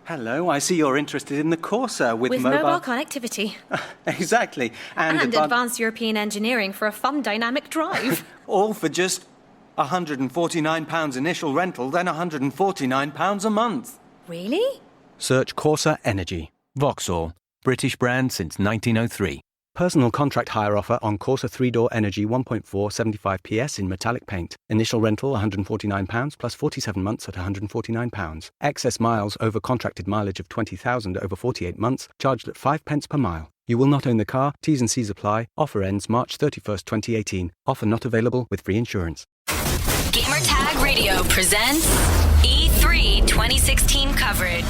Hello, I see you're interested in the Corsa with mobile connectivity. Exactly. And advanced European engineering for a fun dynamic drive. All for just £149 initial rental, then £149 a month. Really? Search Corsa Energy. Vauxhall. British brand since 1903. Personal contract hire offer on Corsa 3-door Energy 1.4 75 PS in metallic paint. Initial rental £149 plus 47 months at £149. Excess miles over contracted mileage of 20,000 over 48 months, charged at 5 pence per mile. You will not own the car. T's and C's apply. Offer ends March 31st, 2018. Offer not available with free insurance. Gamertag Radio presents E3 2016 coverage.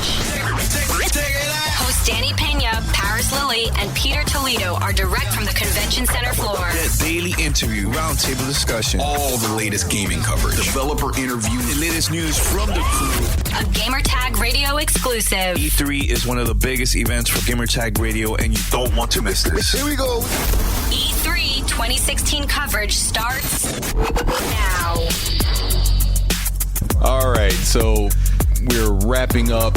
Hosts Danny Pena, Paris Lilly, and Peter Toledo are direct from the convention center floor. That daily interview, roundtable discussion, all the latest gaming coverage, developer interview, the latest news from the crew. A Gamertag Radio exclusive. E3 is one of the biggest events for Gamertag Radio, and you don't want to miss this. Here we go. E3 2016 coverage starts now. All right, so we're wrapping up.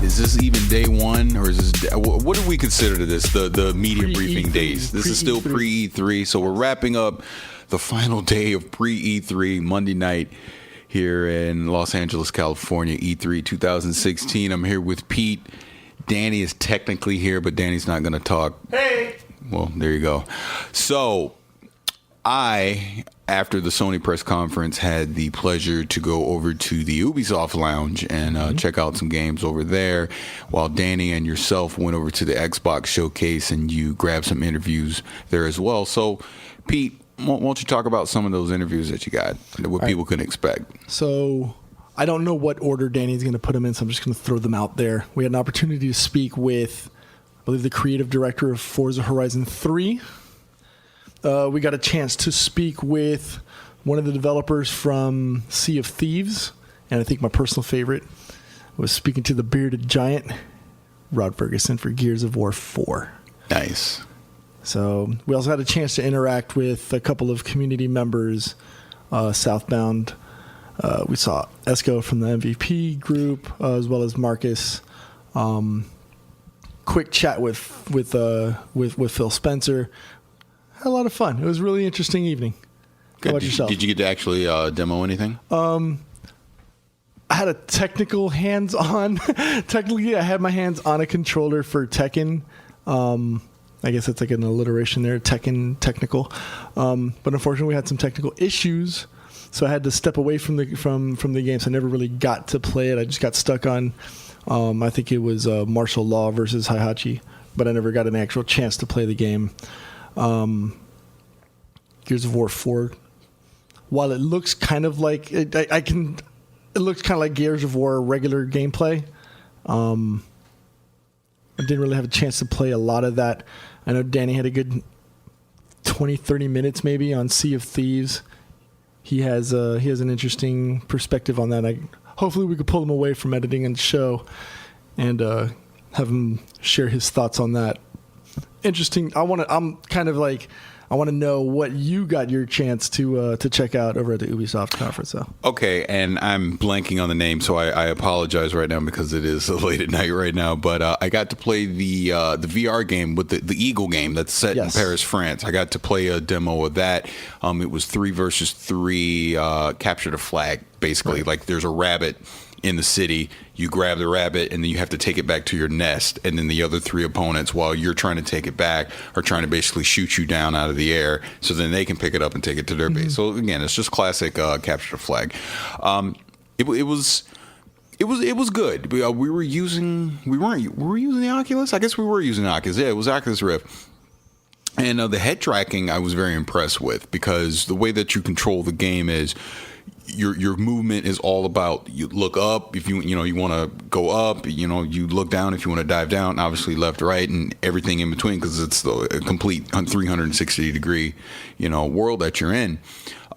Is this even day one, or is this? What do we consider this? The media briefing days. This is still pre-E3, so we're wrapping up the final day of pre-E3 Monday night here in Los Angeles, California. E3 2016. I'm here with Pete. Danny is technically here, but Danny's not going to talk. Hey. Well, there you go. So I, after the Sony press conference, had the pleasure to go over to the Ubisoft lounge and check out some games over there, while Danny and yourself went over to the Xbox showcase and you grabbed some interviews there as well. So, Pete, why don't you talk about some of those interviews that you got, what people can expect? So, I don't know what order Danny's going to put them in, so I'm just going to throw them out there. We had an opportunity to speak with, I believe, the creative director of Forza Horizon 3. We got a chance to speak with one of the developers from Sea of Thieves, and I think my personal favorite was speaking to the bearded giant, Rod Ferguson, for Gears of War 4. Nice. So we also had a chance to interact with a couple of community members, Southbound. We saw Esco from the MVP group, as well as Marcus. Quick chat with Phil Spencer. Had a lot of fun. It was a really interesting evening. How about yourself? Did you get to actually demo anything? I had a technical hands-on. Technically, I had my hands on a controller for Tekken. I guess that's like an alliteration there, Tekken technical. But unfortunately, we had some technical issues, so I had to step away from the game. So I never really got to play it. I just got stuck on. I think it was martial law versus Heihachi, but I never got an actual chance to play the game. Gears of War 4, while it looks kind of like it looks kind of like Gears of War regular gameplay. I didn't really have a chance to play a lot of that. I know Danny had a good 20-30 minutes maybe on Sea of Thieves. He has an interesting perspective on that. Hopefully we could pull him away from editing and show and have him share his thoughts on that. Interesting. I want to know what you got your chance to check out over at the Ubisoft conference. So. Okay, and I'm blanking on the name, so I apologize right now because it is late at night right now. But I got to play the VR game with the Eagle game that's set in Paris, France. I got to play a demo of that. It was 3 versus 3, capture the flag, basically. Right. Like there's a rabbit in the city, you grab the rabbit, and then you have to take it back to your nest, and then the other 3 opponents, while you're trying to take it back, are trying to basically shoot you down out of the air, so then they can pick it up and take it to their base. So again, it's just classic capture the flag. It was good. We were using the Oculus. I guess we were using the Oculus. Yeah, it was Oculus Rift. And the head tracking I was very impressed with, because the way that you control the game is your movement is all about, you look up if you want to go up, you look down if you want to dive down, obviously left, right, and everything in between, because it's a complete 360 degree world that you're in.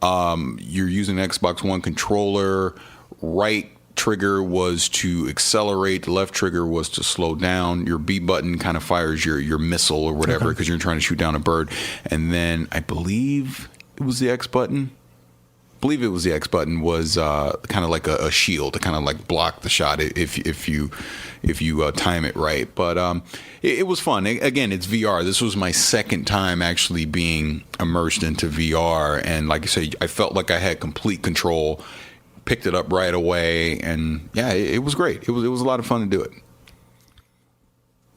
You're using an Xbox One controller. Right trigger was to accelerate, the left trigger was to slow down. Your B button kind of fires your missile or whatever, because you're trying to shoot down a bird. And then I believe it was the X button believe it was the X button, was kind of like a shield to kind of like block the shot if you time it right. But it was fun. Again, it's VR. This was my second time actually being immersed into VR, and like I say, I felt like I had complete control. Picked it up right away, and yeah, it was great. It was a lot of fun to do it.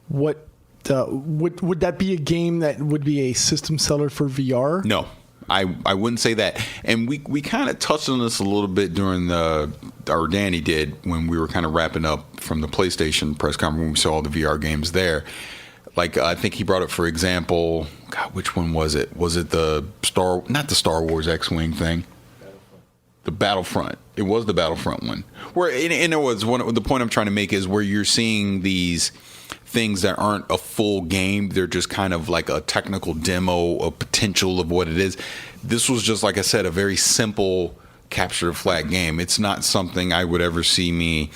What would that be a game that would be a system seller for VR? No, I wouldn't say that. And we kind of touched on this a little bit during or Danny did when we were kind of wrapping up from the PlayStation press conference when we saw all the VR games there. Like I think he brought up, for example, God, which one was it? Was it not the Star Wars X-Wing thing? The Battlefront. It was the Battlefront one. Where and it was the point I'm trying to make is where you're seeing these things that aren't a full game. They're just kind of like a technical demo, a potential of what it is. This was just, like I said, a very simple capture the flag game. It's not something I would ever see me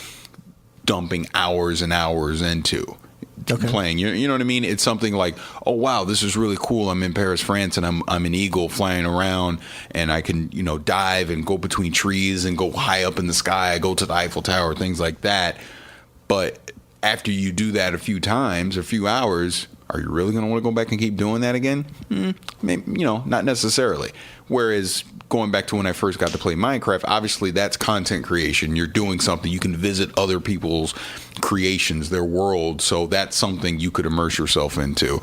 dumping hours and hours into. Playing, you know what I mean? It's something like, oh wow, this is really cool. I'm in Paris, France, and I'm an eagle flying around, and I can dive and go between trees and go high up in the sky. Go to the Eiffel Tower, things like that. But after you do that a few times, a few hours, are you really going to want to go back and keep doing that again? Maybe, not necessarily. Whereas going back to when I first got to play Minecraft, obviously that's content creation. You're doing something. You can visit other people's creations, their world. So that's something you could immerse yourself into.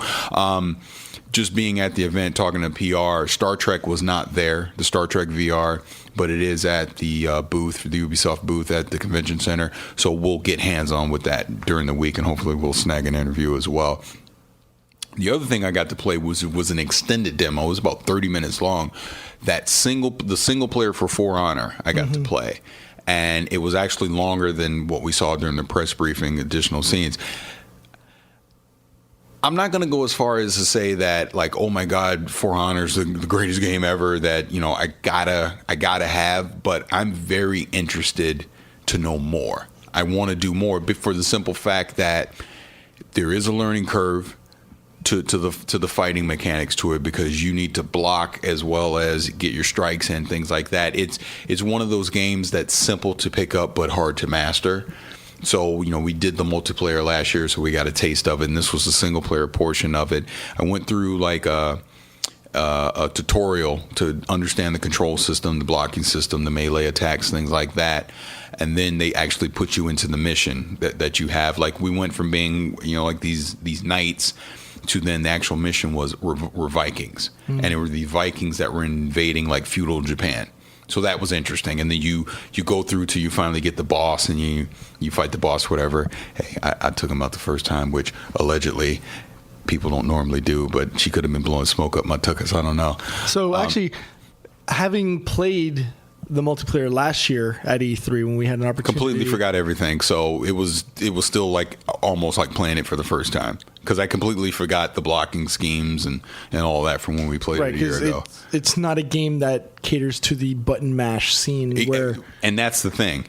Just being at the event, talking to PR, Star Trek was not there, the Star Trek VR, but it is at the booth, the Ubisoft booth at the convention center. So we'll get hands-on with that during the week, and hopefully we'll snag an interview as well. The other thing I got to play was an extended demo. It was about 30 minutes long. The single player for For Honor I got to play. And it was actually longer than what we saw during the press briefing, additional scenes. I'm not going to go as far as to say that, like, oh my God, For Honor's the greatest game ever that, I gotta have, but I'm very interested to know more. I want to do more, but for the simple fact that there is a learning curve to the fighting mechanics to it, because you need to block as well as get your strikes and things like that. It's one of those games that's simple to pick up but hard to master. So, we did the multiplayer last year, so we got a taste of it, and this was the single player portion of it. I went through like a tutorial to understand the control system, the blocking system, the melee attacks, things like that. And then they actually put you into the mission that you have. Like, we went from being, like these knights to then the actual mission were Vikings. And it were the Vikings that were invading like feudal Japan. So that was interesting. And then you go through till you finally get the boss, and you fight the boss, whatever. Hey, I took him out the first time, which allegedly people don't normally do, but she could have been blowing smoke up my tuchus. I don't know. So actually, having played the multiplayer last year at E3 when we had an opportunity, completely forgot everything. So it was still like almost like playing it for the first time, because I completely forgot the blocking schemes and all that from when we played it a year ago. It's not a game that caters to the button mash scene and that's the thing.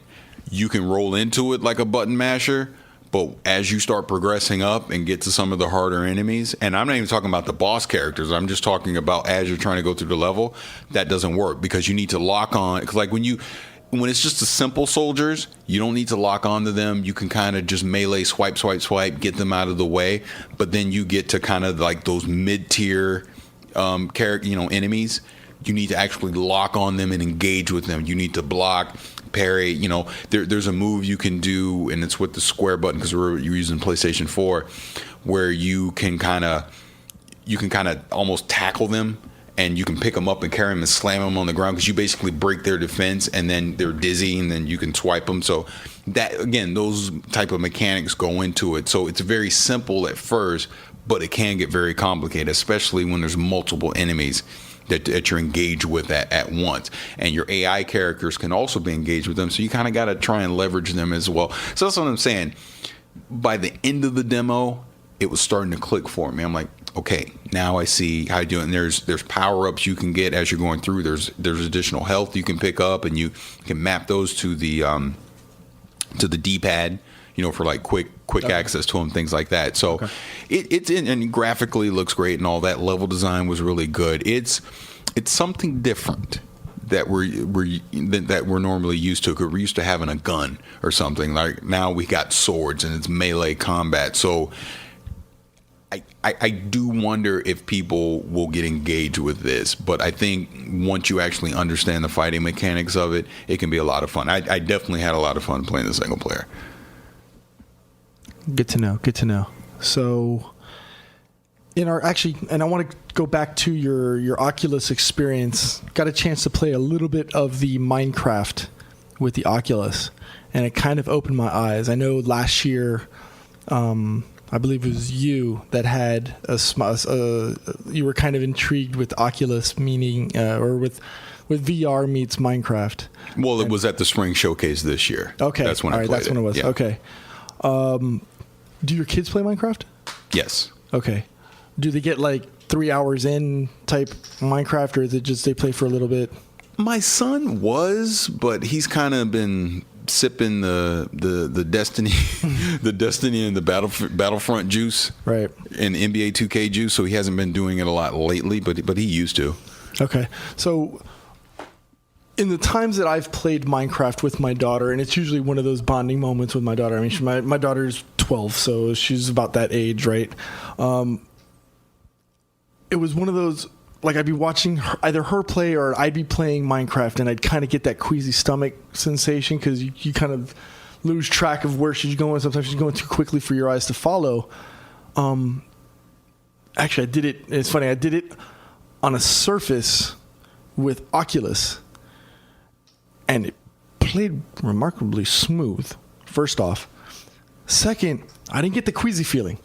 You can roll into it like a button masher, but as you start progressing up and get to some of the harder enemies, and I'm not even talking about the boss characters, I'm just talking about as you're trying to go through the level, that doesn't work, because you need to lock on. Because like when it's just the simple soldiers, you don't need to lock onto them. You can kind of just melee, swipe, get them out of the way. But then you get to kind of like those mid-tier enemies. You need to actually lock on them and engage with them. You need to block, parry. There's a move you can do, and it's with the square button, because you're using PlayStation 4, where you can kind of almost tackle them, and you can pick them up and carry them and slam them on the ground, because you basically break their defense, and then they're dizzy, and then you can swipe them. So that, again, those type of mechanics go into it. So it's very simple at first, but it can get very complicated, especially when there's multiple enemies that you're engaged with at once. And your AI characters can also be engaged with them, so you kind of got to try and leverage them as well. So that's what I'm saying. By the end of the demo, it was starting to click for me. I'm like, okay, now I see how you do it. And there's power-ups you can get as you're going through. There's additional health you can pick up, and you can map those to the D-pad, for like quick access to them, things like that. So it's in, and graphically looks great, and all that. Level design was really good. It's something different that we're normally used to. 'Cause we're used to having a gun or something. Like now we got swords and it's melee combat. So I do wonder if people will get engaged with this, but I think once you actually understand the fighting mechanics of it, it can be a lot of fun. I definitely had a lot of fun playing the single player. Good to know. So, and I want to go back to your Oculus experience. Got a chance to play a little bit of the Minecraft with the Oculus, and it kind of opened my eyes. I know last year, I believe it was you that had you were kind of intrigued with Oculus, meaning or with VR meets Minecraft. Well, it was at the Spring Showcase this year. Okay, that's when I played that's when it was. Yeah. Okay. Do your kids play Minecraft? Yes. Okay. Do they get like 3 hours in type Minecraft, or is it just they play for a little bit? My son was, but he's kind of been sipping the Destiny the Destiny and the Battlefront juice, right? And NBA 2K juice, so he hasn't been doing it a lot lately, but he used to. Okay. So in the times that I've played Minecraft with my daughter, and it's usually one of those bonding moments with my daughter. I mean, my daughter's 12, so she's about that age, right? It was one of those, like, I'd be watching either her play or I'd be playing Minecraft, and I'd kind of get that queasy stomach sensation because you kind of lose track of where she's going. Sometimes she's going too quickly for your eyes to follow. Actually, I did it. It's funny. I did it on a Surface with Oculus, and it played remarkably smooth, first off. Second, I didn't get the queasy feeling.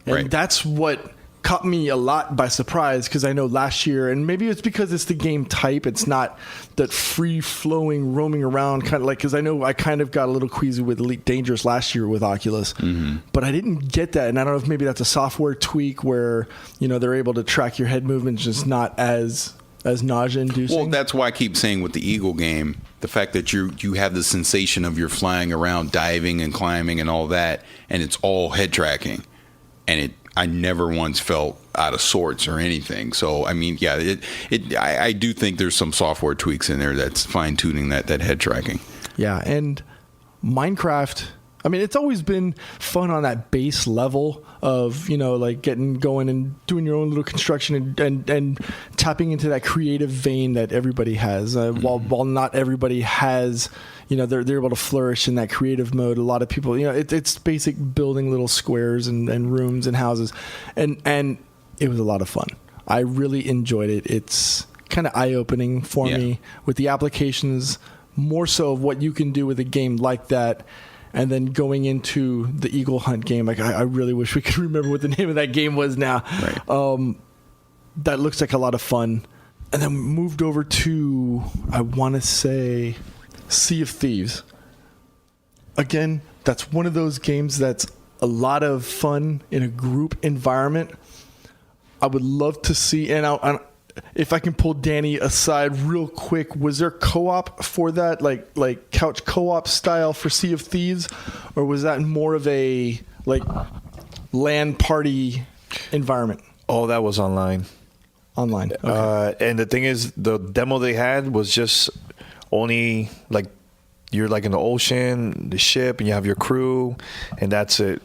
And right. That's what caught me a lot by surprise, because I know last year, and maybe it's because it's the game type, it's not that free-flowing, roaming around kind of like, because I know I kind of got a little queasy with Elite Dangerous last year with Oculus, but I didn't get that, and I don't know if maybe that's a software tweak where, you know, they're able to track your head movements just not as nausea-inducing. Well, that's why I keep saying with the Eagle game, the fact that you have the sensation of you're flying around, diving and climbing and all that, and it's all head tracking, and I never once felt out of sorts or anything. So, I mean, yeah, I do think there's some software tweaks in there that's fine-tuning that head tracking. Yeah, and Minecraft, I mean, it's always been fun on that base level of, you know, like getting going and doing your own little construction and tapping into that creative vein that everybody has. While not everybody has, you know, they're able to flourish in that creative mode. A lot of people, you know, it's basic building little squares and rooms and houses, and it was a lot of fun. I really enjoyed it. It's kind of eye-opening for me with the applications, more so of what you can do with a game like that. And then going into the Eagle Hunt game, like I really wish we could remember what the name of that game was now. Right. That looks like a lot of fun. And then moved over to, I want to say, Sea of Thieves. Again, that's one of those games that's a lot of fun in a group environment. I would love to see, and if I can pull Danny aside real quick, was there co-op for that, like couch co-op style for Sea of Thieves, or was that more of a like LAN party environment? Oh, that was online. Online. Okay. And the thing is, the demo they had was just only like you're like in the ocean, the ship, and you have your crew, and that's it.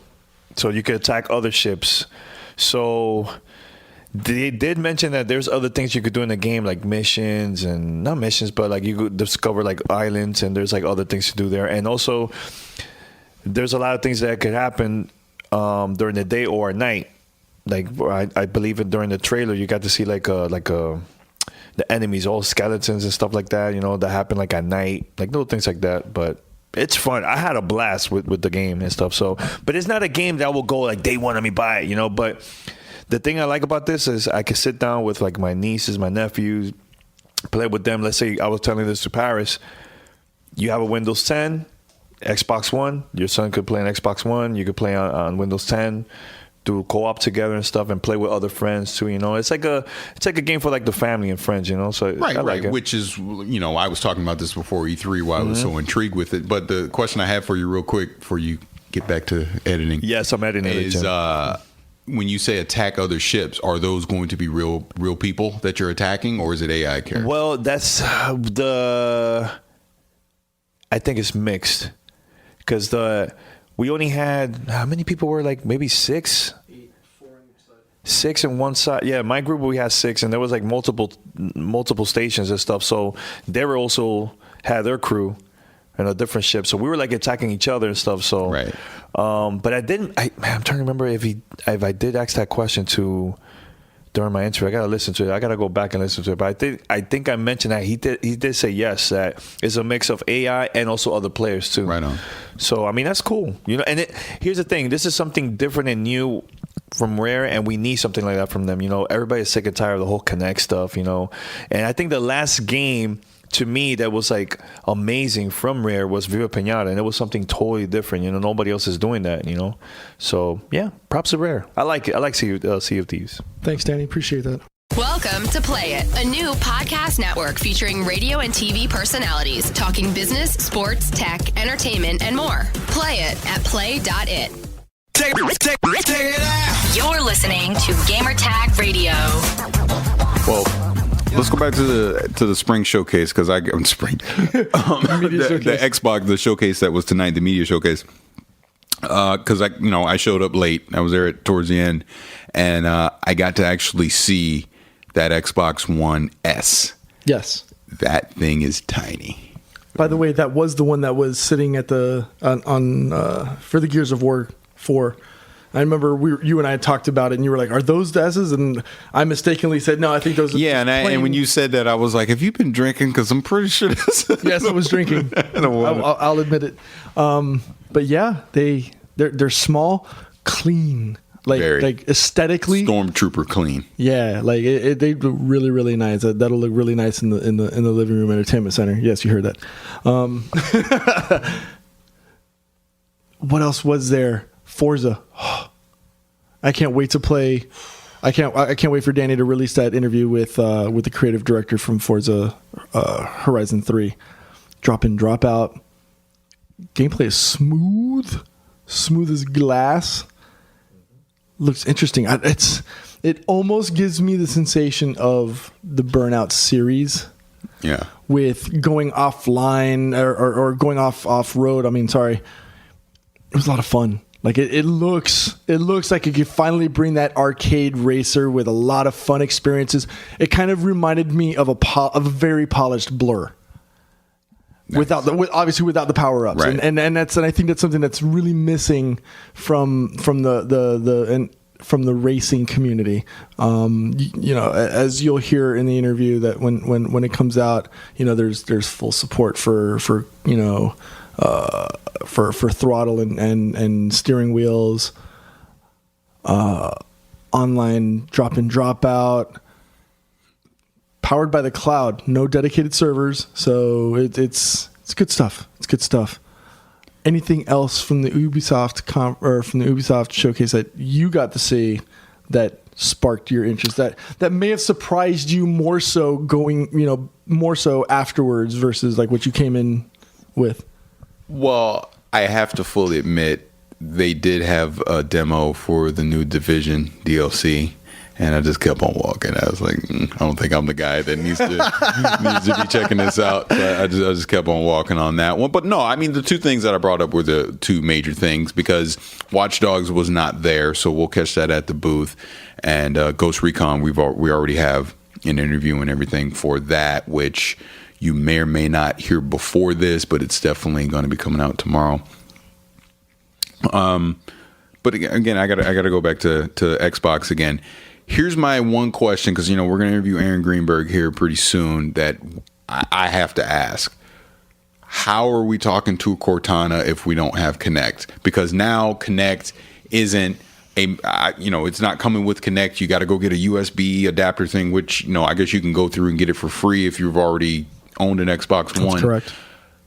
So you could attack other ships. So they did mention that there's other things you could do in the game, like missions, and not missions, but like you could discover like islands, and there's like other things to do there. And also, there's a lot of things that could happen during the day or at night. Like I believe it during the trailer, you got to see like the enemies, all skeletons and stuff like that. You know, that happen like at night, like little things like that. But it's fun. I had a blast with the game and stuff. So, but it's not a game that will go like day one, let me buy it. You know, but the thing I like about this is I can sit down with like my nieces, my nephews, play with them. Let's say I was telling this to Paris. You have a Windows 10, Xbox One. Your son could play on Xbox One. You could play on Windows 10, do co-op together and stuff, and play with other friends too. You know, it's like a game for like the family and friends. You know, so right. It. Which is, you know, I was talking about this before E3, why I was so intrigued with it. But the question I have for you, real quick, before you get back to editing, yes, I'm editing. Is when you say attack other ships, are those going to be real people that you're attacking, or is it AI characters? Well, that's I think it's mixed, because we only had, how many people were, like maybe 6? 6 on one side. Yeah, my group, we had 6, and there was like multiple stations and stuff. So they were also had their crew and a different ship. So we were like attacking each other and stuff. So right. But I'm trying to remember if I did ask that question during my interview. I gotta listen to it. I gotta go back and listen to it. But I think I mentioned that he did say yes, that it's a mix of AI and also other players too. Right on. So I mean, that's cool. And here's the thing. This is something different and new from Rare, and we need something like that from them. Everybody's sick and tired of the whole Connect stuff. And I think the last game to me that was like amazing from Rare was Viva Pinata, and it was something totally different. Nobody else is doing that. So yeah, props to Rare. I like it. I like Sea of Thieves. Thanks, Danny. Appreciate that. Welcome to Play It, a new podcast network featuring radio and TV personalities talking business, sports, tech, entertainment, and more. Play it at play.it. Take it out. You're listening to Gamertag Radio. Well, let's go back to the spring showcase, because the Xbox, the showcase that was tonight, the media showcase. Because I showed up late. I was there towards the end, and I got to actually see that Xbox One S. Yes, that thing is tiny. By the way, that was the one that was sitting at the for the Gears of War 4. I remember you and I had talked about it, and you were like, "Are those the S's?" And I mistakenly said, "No, I think those." Yeah, and when you said that, I was like, "Have you been drinking?" Because I'm pretty sure. Yes, I was drinking. I'll admit it. But yeah, they're small, clean, like aesthetically, Stormtrooper clean. Yeah, like they look really, really nice. That'll look really nice in the living room entertainment center. Yes, you heard that. What else was there? Forza. I can't wait to play. I can't wait for Danny to release that interview with the creative director from Forza Horizon 3. Drop in, drop out. Gameplay is smooth as glass. Looks interesting. It almost gives me the sensation of the Burnout series. Yeah. With going offline or going off road. I mean, sorry. It was a lot of fun. Like it looks like it could finally bring that arcade racer with a lot of fun experiences. It kind of reminded me of a very polished Blur. Nice. Obviously without the power ups, right. and I think that's something that's really missing from the racing community. As you'll hear in the interview, that when it comes out, there's full support for throttle and steering wheels, online drop in, drop out, powered by the cloud, no dedicated servers. So it's good stuff. It's good stuff. Anything else from the Ubisoft from the Ubisoft showcase that you got to see that sparked your interest, that may have surprised you more so afterwards versus like what you came in with? Well, I have to fully admit they did have a demo for the new Division DLC, and I just kept on walking. I was like, I don't think I'm the guy that needs to be checking this out. So I just kept on walking on that one. But no, I mean, the two things that I brought up were the two major things, because Watch Dogs was not there, so we'll catch that at the booth. And Ghost Recon, we already have an interview and everything for that, which you may or may not hear before this, but it's definitely going to be coming out tomorrow. But again, I gotta go back to Xbox again. Here's my one question, because we're going to interview Aaron Greenberg here pretty soon, that I have to ask. How are we talking to Cortana if we don't have Kinect? Because now Kinect isn't it's not coming with Kinect. You got to go get a USB adapter thing, which I guess you can go through and get it for free if you've already owned an Xbox One. That's correct.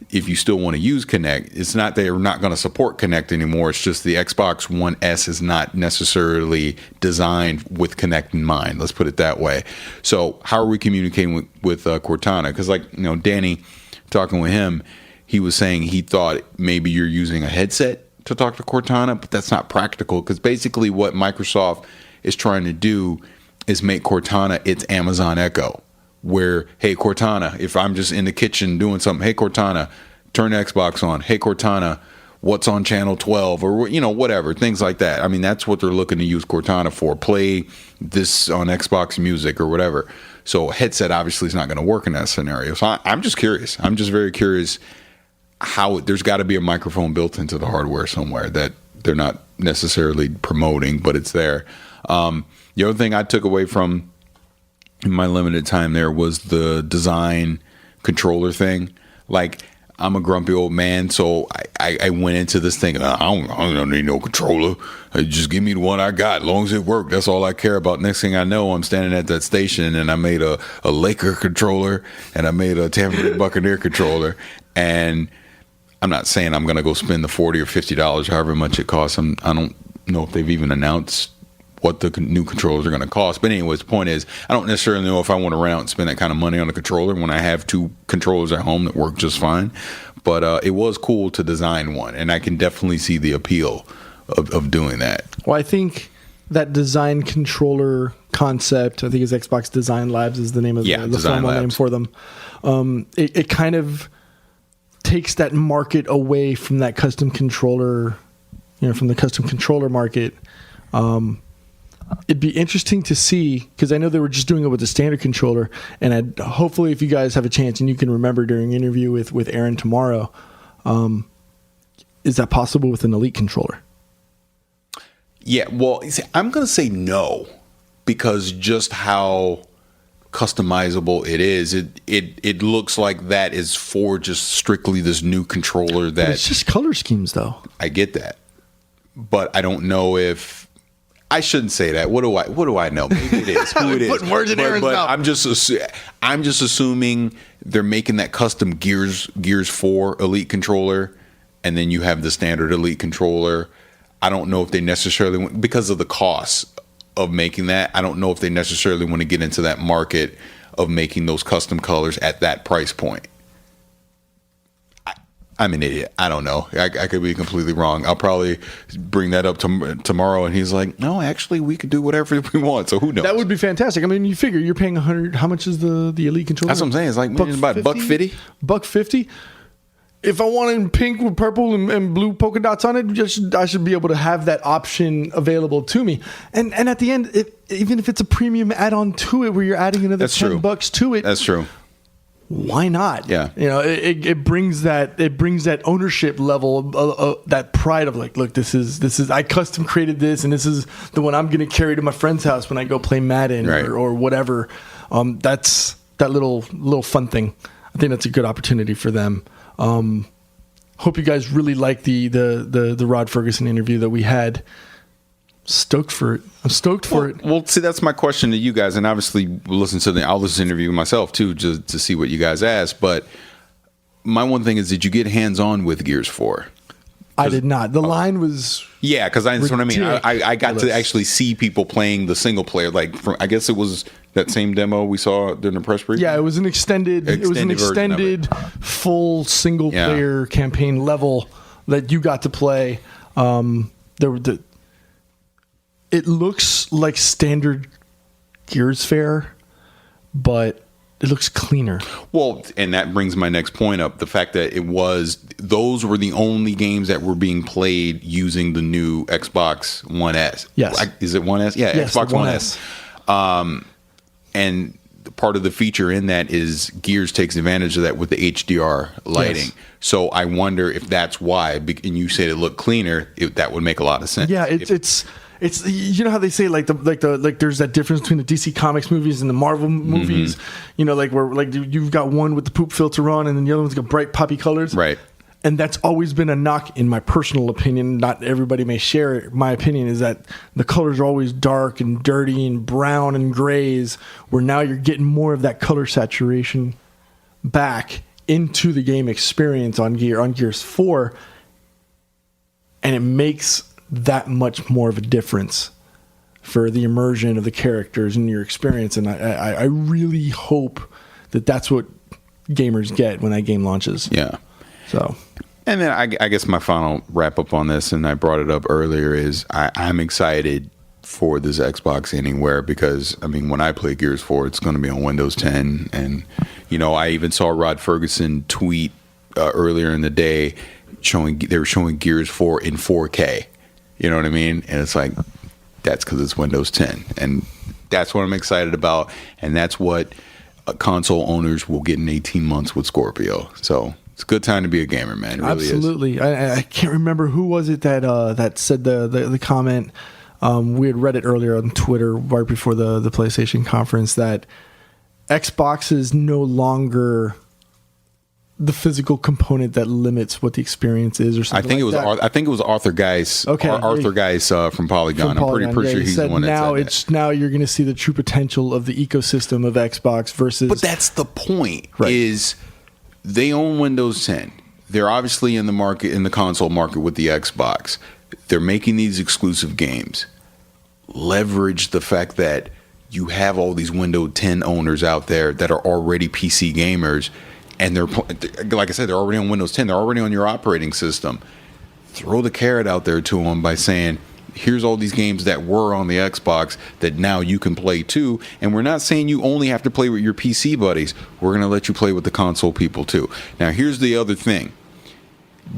If you still want to use Kinect, it's not they're not going to support Kinect anymore. It's just the Xbox One S is not necessarily designed with Kinect in mind. Let's put it that way. So how are we communicating with Cortana? Because Danny, talking with him, he was saying he thought maybe you're using a headset to talk to Cortana, but that's not practical because basically what Microsoft is trying to do is make Cortana its Amazon Echo, where, hey, Cortana, if I'm just in the kitchen doing something, hey, Cortana, turn Xbox on. Hey, Cortana, what's on channel 12 or, whatever, things like that. I mean, that's what they're looking to use Cortana for. Play this on Xbox Music or whatever. So a headset obviously is not going to work in that scenario. So I'm just curious. I'm just very curious how there's got to be a microphone built into the hardware somewhere that they're not necessarily promoting, but it's there. The other thing I took away from in my limited time there was the design controller thing. Like, I'm a grumpy old man, so I went into this thing, I don't need no controller. Just give me the one I got. As long as it works, that's all I care about. Next thing I know, I'm standing at that station, and I made a Laker controller, and I made a Tampa Bay Buccaneer controller, and I'm not saying I'm going to go spend the $40 or $50, however much it costs. I don't know if they've even announced what the new controllers are going to cost. But anyways, the point is, I don't necessarily know if I want to run out and spend that kind of money on a controller when I have two controllers at home that work just fine. But it was cool to design one, and I can definitely see the appeal of doing that. Well, I think that design controller concept, I think it's Xbox Design Labs is the name of the formal name for them. It kind of takes that market away from that custom controller, from the custom controller market. It'd be interesting to see, because I know they were just doing it with the standard controller, and hopefully if you guys have a chance and you can remember during interview with Aaron tomorrow, is that possible with an Elite controller? Yeah, well, I'm going to say no, because just how customizable it is, it looks like that is for just strictly this new controller. That but it's just color schemes, though. I get that, but I don't know if I shouldn't say that. What do I know? Maybe it is who it is. Putting words in Aaron's mouth. I'm just assuming they're making that custom Gears 4 Elite controller, and then you have the standard Elite controller. I don't know if they necessarily, because of the cost of making that, I don't know if they necessarily want to get into that market of making those custom colors at that price point. I'm an idiot. I don't know. I could be completely wrong. I'll probably bring that up tomorrow, and he's like, "No, actually, we could do whatever we want." So who knows? That would be fantastic. I mean, you figure you're paying $100. How much is the Elite controller? That's what I'm saying. It's like about $150. $150. If I want it in pink with purple and blue polka dots on it, I should be able to have that option available to me. And at the end, even if it's a premium add-on to it, where you're adding another $10 to it, that's true. Why not? Yeah. It brings that ownership level, that pride of like, look, this is I custom created this, and this is the one I'm going to carry to my friend's house when I go play Madden or whatever. That's that little fun thing. I think that's a good opportunity for them. Hope you guys really like the Rod Ferguson interview that we had. Stoked for it. I'm stoked for it. Well, see, that's my question to you guys, and obviously I'll listen to the interview myself too, just to see what you guys asked. But my one thing is, did you get hands-on with Gears 4? I did not. The line was because that's what I mean. I got to actually see people playing the single player. Like, I guess it was that same demo we saw during the press briefing. Yeah, it was an extended full single player campaign level that you got to play. It looks like standard Gears fare, but it looks cleaner. Well, and that brings my next point up. The fact that those were the only games that were being played using the new Xbox One S. Yes. Is it One S? Yeah, yes, Xbox One S. And part of the feature in that is Gears takes advantage of that with the HDR lighting. Yes. So I wonder if that's why, and you said it looked cleaner, that would make a lot of sense. Yeah, it's you know how they say like there's that difference between the DC Comics movies and the Marvel movies, where you've got one with the poop filter on and then the other one's got bright poppy colors. Right. And that's always been a knock, in my personal opinion. Not everybody may share it. My opinion is that the colors are always dark and dirty and brown and grays, where now you're getting more of that color saturation back into the game experience on Gears 4, and it makes that much more of a difference for the immersion of the characters and your experience. And I really hope that that's what gamers get when that game launches. Yeah. So And then I guess my final wrap up on this, and I brought it up earlier, is I'm excited for this Xbox Anywhere because, I mean, when I play Gears 4, it's going to be on Windows 10. And, you know, I even saw Rod Ferguson tweet earlier in the day they were showing Gears 4 in 4K. You know what I mean? And it's like, that's because it's Windows 10. And that's what I'm excited about. And that's what console owners will get in 18 months with Scorpio. So it's a good time to be a gamer, man. It really Absolutely. is. I can't remember who was it that said the comment. We had read it earlier on Twitter right before the PlayStation conference that Xbox is no longer the physical component that limits what the experience is, or something. I think it was Arthur Geis. Okay, Arthur Geis from Polygon. I'm pretty sure he's the one that said that. Now you're going to see the true potential of the ecosystem of Xbox versus. But that's the point. Right. Is they own Windows 10. They're obviously in the market, in the console market with the Xbox. They're making these exclusive games. Leverage the fact that you have all these Windows 10 owners out there that are already PC gamers. And they're, like I said, they're already on Windows 10. They're already on your operating system. Throw the carrot out there to them by saying, here's all these games that were on the Xbox that now you can play too. And we're not saying you only have to play with your PC buddies. We're going to let you play with the console people too. Now, here's the other thing.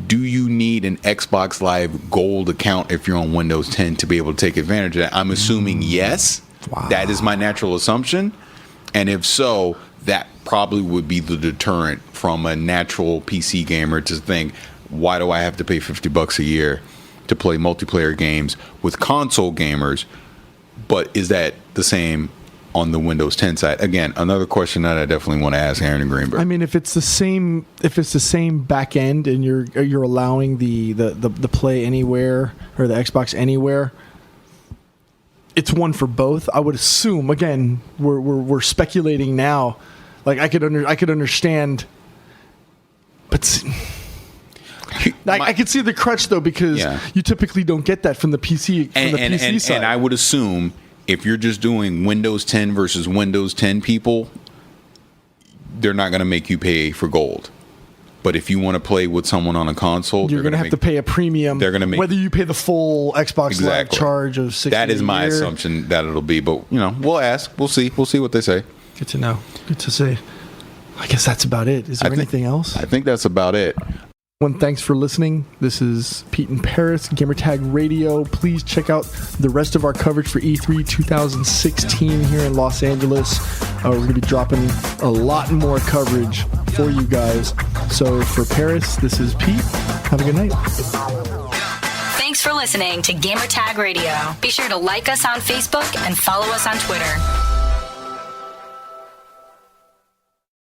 Do you need an Xbox Live Gold account if you're on Windows 10 to be able to take advantage of that? I'm assuming yes. Wow. That is my natural assumption. And if so, that probably would be the deterrent from a natural PC gamer to think, why do I have to pay $50 a year to play multiplayer games with console gamers? But is that the same on the Windows 10 side? Again, another question that I definitely want to ask Aaron Greenberg. I mean, if it's the same back end and you're allowing the Play Anywhere or the Xbox Anywhere, it's one for both. I would assume. Again, we're speculating now. Like I could understand, but I could see the crutch though, because you typically don't get that from the PC side. And I would assume if you're just doing Windows 10 versus Windows 10 people, they're not going to make you pay for gold. But if you want to play with someone on a console, you're going to have to pay a premium. They're going to make whether you pay the full Xbox Live charge of $60. That is my assumption that it'll be. But we'll ask. We'll see. We'll see what they say. Good to know. Good to see. I guess that's about it. Is there anything else? I think that's about it. Thanks for listening. This is Pete and Parris, Gamertag Radio. Please check out the rest of our coverage for E3 2016 here in Los Angeles. We're going to be dropping a lot more coverage for you guys. So for Parris, this is Pete. Have a good night. Thanks for listening to Gamertag Radio. Be sure to like us on Facebook and follow us on Twitter.